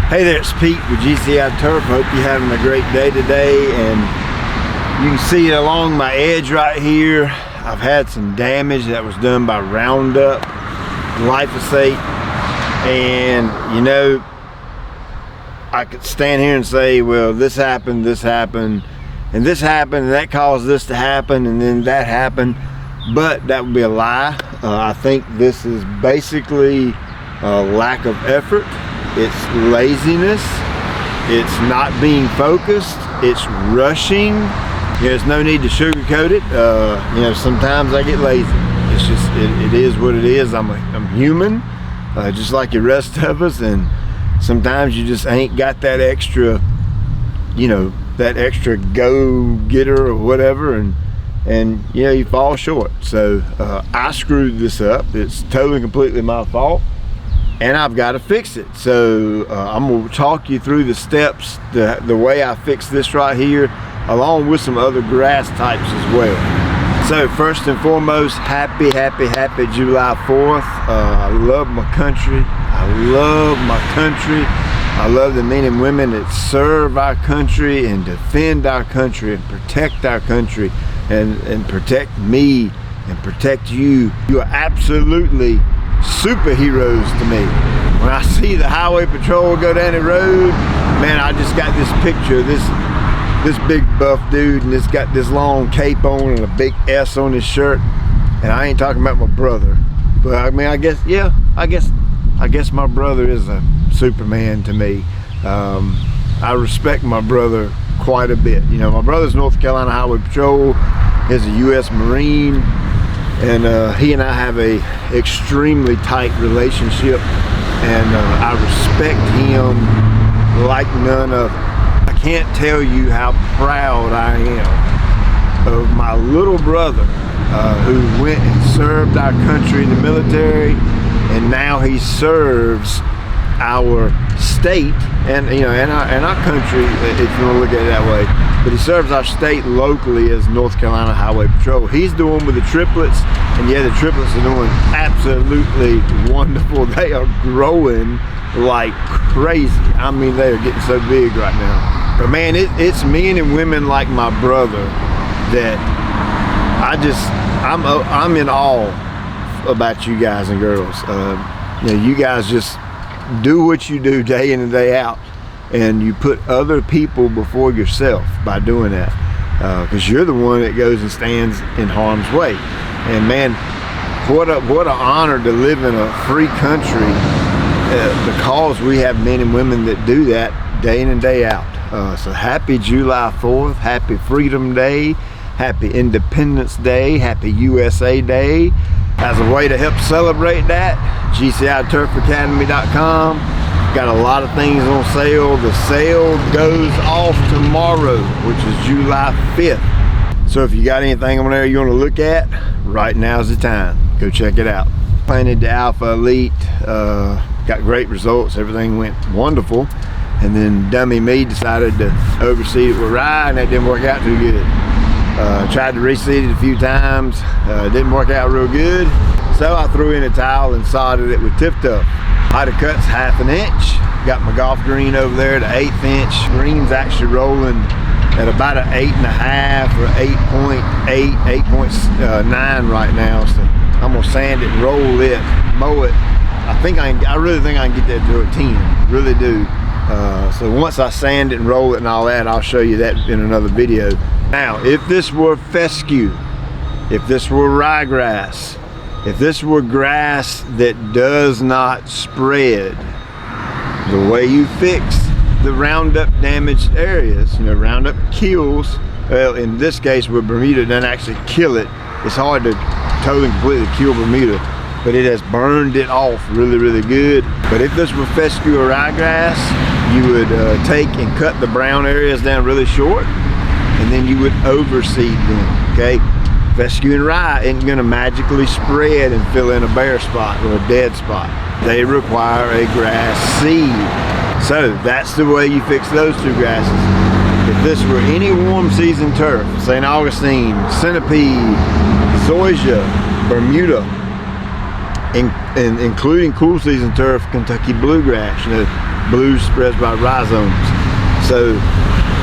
Hey there, it's Pete with GCI Turf. Hope you're having a great day today, and you can see it along my edge right here. I've had some damage that was done by Roundup, glyphosate, and you know, I could stand here and say, well, this happened, and this happened, and that caused this to happen, and then that happened, but that would be a lie. I think this is basically a lack of effort. It's laziness, it's not being focused, it's rushing. There's no need to sugarcoat it. You know, sometimes I get lazy. It's just, it is what it is. I'm human, just like the rest of us, and sometimes you just ain't got that extra, you know, that extra go-getter or whatever, and you know, you fall short. So I screwed this up. It's totally completely my fault, and I've got to fix it. So I'm going to talk you through the steps, the way I fix this right here, along with some other grass types as well. So first and foremost, happy July 4th. I love my country. I love my country. I love the men and women that serve our country and defend our country and protect our country and protect me and protect you. You are absolutely superheroes to me. When I see the highway patrol go down the road, man, I just got this picture of this big buff dude, and it's got this long cape on and a big S on his shirt. And I ain't talking about my brother, but I mean, I guess my brother is a Superman to me. I respect my brother quite a bit. You know, my brother's North Carolina Highway Patrol. He's a U.S. Marine, and he and I have a extremely tight relationship, and I respect him like none other. I can't tell you how proud I am of my little brother who went and served our country in the military, and now he serves our state and, you know, and our country, if you want to look at it that way. But he serves our state locally as North Carolina Highway Patrol. He's the one with the triplets, and yeah, the triplets are doing absolutely wonderful. They are growing like crazy. I mean, they are getting so big right now. But man, it's men and women like my brother that I'm in awe about you guys and girls. You know, you guys just do what you do day in and day out, and you put other people before yourself by doing that, because you're the one that goes and stands in harm's way. And man, what an honor to live in a free country, because we have men and women that do that day in and day out. So happy July 4th, happy Freedom Day, happy Independence Day, happy USA Day. As a way to help celebrate that, GCITurfAcademy.com got a lot of things on sale. The sale goes off tomorrow, which is July 5th. So if you got anything on there you want to look at, right now's the time. Go check it out. Planted the Alpha Elite, got great results. Everything went wonderful. And then dummy me decided to overseed it with rye, and that didn't work out too good. Tried to reseed it a few times, didn't work out real good, so I threw in a towel and sodded it with Tip Tough. Height of cut's 1/2 inch. Got my golf green over there at 1/8 inch. Green's actually rolling at about an 8.5 or 8.8, 8.9 right now. So I'm gonna sand it, roll it, mow it. I really think I can get that to a 10, really do. So once I sand it and roll it and all that, I'll show you that in another video. Now, if this were fescue, if this were ryegrass, if this were grass that does not spread, the way you fix the Roundup damaged areas, you know, Roundup kills, well, in this case with Bermuda, it doesn't actually kill it. It's hard to totally completely kill Bermuda, but it has burned it off really, really good. But if this were fescue or ryegrass, you would take and cut the brown areas down really short, and then you would overseed them, okay? Fescue and rye isn't gonna magically spread and fill in a bare spot or a dead spot. They require a grass seed. So that's the way you fix those two grasses. If this were any warm season turf, St. Augustine, Centipede, Zoysia, Bermuda, including cool season turf, Kentucky bluegrass, you know, blue spreads by rhizomes. So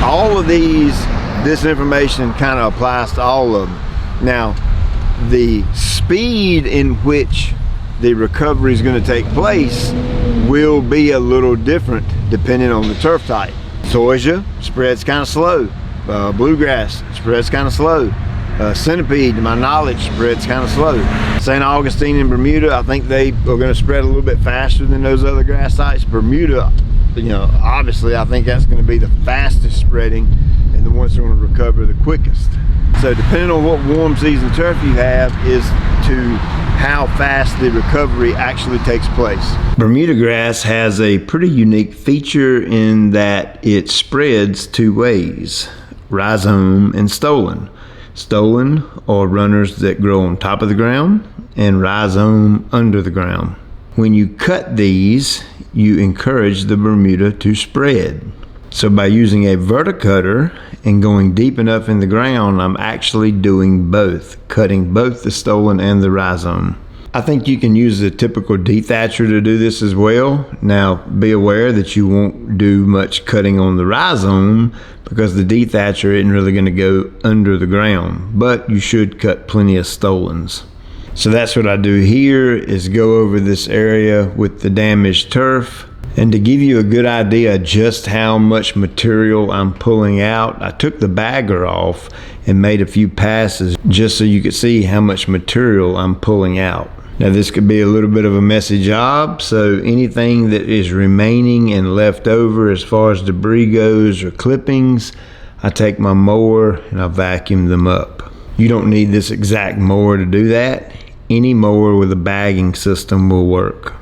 all of this information kind of applies to all of them. Now, the speed in which the recovery is going to take place will be a little different depending on the turf type. Zoysia spreads kind of slow. Bluegrass spreads kind of slow. Centipede, to my knowledge, spreads kind of slow. St. Augustine and Bermuda, I think they are going to spread a little bit faster than those other grass types. Bermuda, you know, obviously I think that's going to be the fastest spreading and the ones that are going to recover the quickest. So depending on what warm season turf you have is to how fast the recovery actually takes place. Bermuda grass has a pretty unique feature in that it spreads two ways: rhizome and stolon. Stolon are runners that grow on top of the ground, and rhizome under the ground. When you cut these, you encourage the Bermuda to spread. So by using a verticutter and going deep enough in the ground, I'm actually doing both, cutting both the stolon and the rhizome. I think you can use a typical dethatcher to do this as well. Now, be aware that you won't do much cutting on the rhizome because the dethatcher isn't really going to go under the ground, but you should cut plenty of stolons. So that's what I do here, is go over this area with the damaged turf. And to give you a good idea just how much material I'm pulling out, I took the bagger off and made a few passes just so you could see how much material I'm pulling out. Now this could be a little bit of a messy job, so anything that is remaining and left over as far as debris goes or clippings, I take my mower and I vacuum them up. You don't need this exact mower to do that. Any mower with a bagging system will work.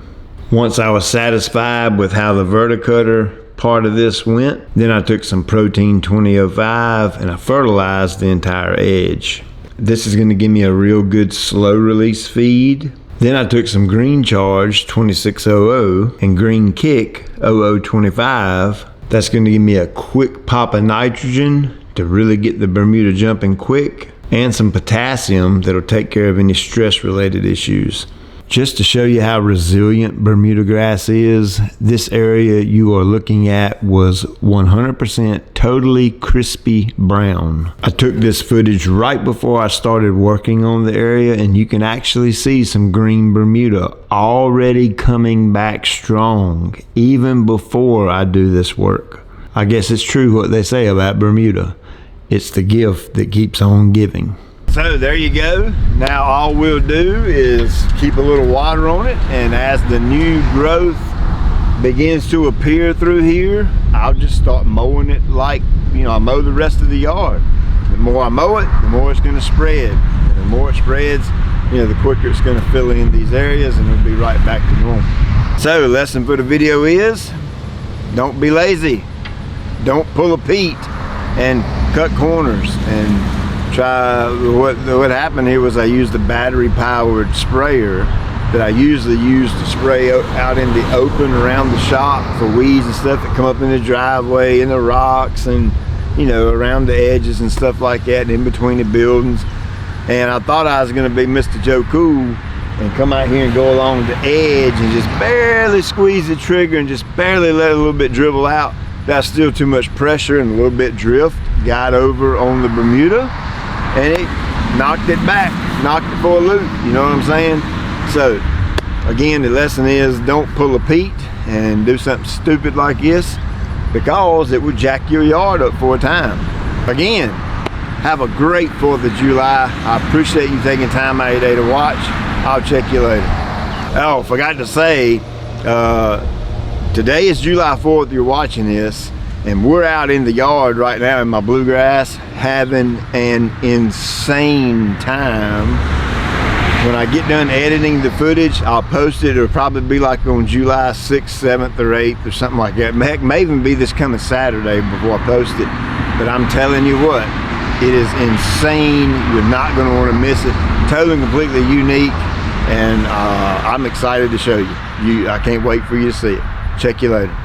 Once I was satisfied with how the verticutter part of this went, then I took some Protein 2005 and I fertilized the entire edge. This is going to give me a real good slow release feed. Then I took some Green Charge 2600 and Green Kick 0025. That's going to give me a quick pop of nitrogen to really get the Bermuda jumping quick, and some potassium that'll take care of any stress related issues. Just to show you how resilient Bermuda grass is, this area you are looking at was 100% totally crispy brown. I took this footage right before I started working on the area, and you can actually see some green Bermuda already coming back strong even before I do this work. I guess it's true what they say about Bermuda. It's the gift that keeps on giving. So there you go. Now all we'll do is keep a little water on it, and as the new growth begins to appear through here, I'll just start mowing it like, you know, I mow the rest of the yard. The more I mow it, the more it's going to spread. And the more it spreads, you know, the quicker it's going to fill in these areas and it'll be right back to normal. So the lesson for the video is, don't be lazy. Don't pull a peat and cut corners and try. What happened here was I used a battery powered sprayer that I usually use to spray out in the open around the shop for weeds and stuff that come up in the driveway, in the rocks, and you know, around the edges and stuff like that, and in between the buildings. And I thought I was going to be Mr. Joe Cool and come out here and go along the edge and just barely squeeze the trigger and just barely let a little bit dribble out. That's still too much pressure and a little bit drift got over on the Bermuda, and it knocked it back, knocked it for a loop, you know what I'm saying? So again, the lesson is, don't pull a peat and do something stupid like this, because it would jack your yard up for a time. Again, have a great 4th of July. I appreciate you taking time out of your day to watch. I'll check you later. Oh, forgot to say, today is July 4th, you're watching this, and we're out in the yard right now in my bluegrass having an insane time. When I get done editing the footage, I'll post it. It'll probably be like on July 6th, 7th, or 8th, or something like that. Heck, may even be this coming Saturday before I post it. But I'm telling you what, it is insane. You're not going to want to miss it. Totally, completely unique, and I'm excited to show you. I can't wait for you to see it. Check you later.